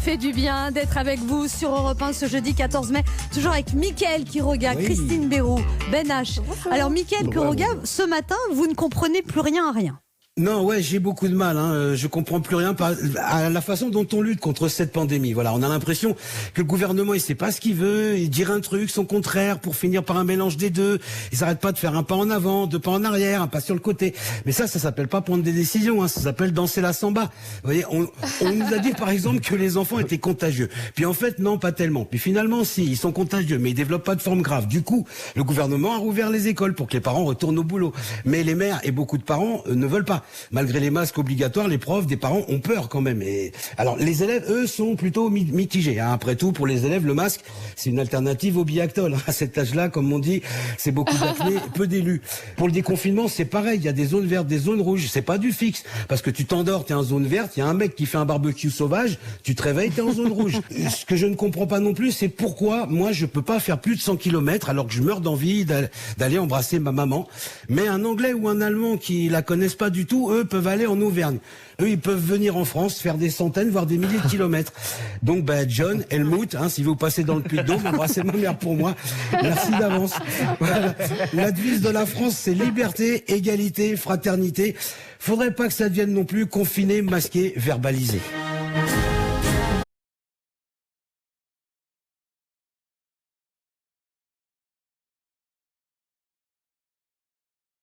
Fait du bien d'être avec vous sur Europe 1 ce jeudi 14 mai, toujours avec Mickaël Quiroga, Oui. Christine Béroux, Ben H. Alors Mickaël Quiroga, ce matin, vous ne comprenez plus rien à rien. Non, ouais, j'ai beaucoup de mal. Je comprends plus rien à la façon dont on lutte contre cette pandémie. Voilà, on a l'impression que le gouvernement, il sait pas ce qu'il veut, il dit un truc, son contraire, pour finir par un mélange des deux. Ils s'arrêtent pas de faire un pas en avant, deux pas en arrière, un pas sur le côté. Mais ça s'appelle pas prendre des décisions. Ça s'appelle danser la samba. Vous voyez, on nous a dit par exemple que les enfants étaient contagieux. Puis en fait, non, pas tellement. Puis finalement, si, ils sont contagieux, mais ils développent pas de forme grave. Du coup, le gouvernement a rouvert les écoles pour que les parents retournent au boulot. Mais les mères et beaucoup de parents ne veulent pas. Malgré les masques obligatoires, les profs, des parents ont peur quand même. Et alors, les élèves, eux, sont plutôt mitigés. Après tout, pour les élèves, le masque, c'est une alternative au Biactol. À cet âge-là, comme on dit, c'est beaucoup d'acné, peu d'élus. Pour le déconfinement, c'est pareil. Il y a des zones vertes, des zones rouges. C'est pas du fixe. Parce que tu t'endors, t'es en zone verte. Il y a un mec qui fait un barbecue sauvage. Tu te réveilles, t'es en zone rouge. Ce que je ne comprends pas non plus, c'est pourquoi moi, je peux pas faire plus de 100 km alors que je meurs d'envie d'aller embrasser ma maman. Mais un Anglais ou un Allemand qui la connaissent pas du tout, eux, peuvent aller en Auvergne. Eux, ils peuvent venir en France, faire des centaines, voire des milliers de kilomètres. Donc, John, Helmut, si vous passez dans le Puy-de-Dôme, embrassez ma mère pour moi. Merci d'avance. Voilà. La devise de la France, c'est liberté, égalité, fraternité. Faudrait pas que ça devienne non plus confiné, masqué, verbalisé.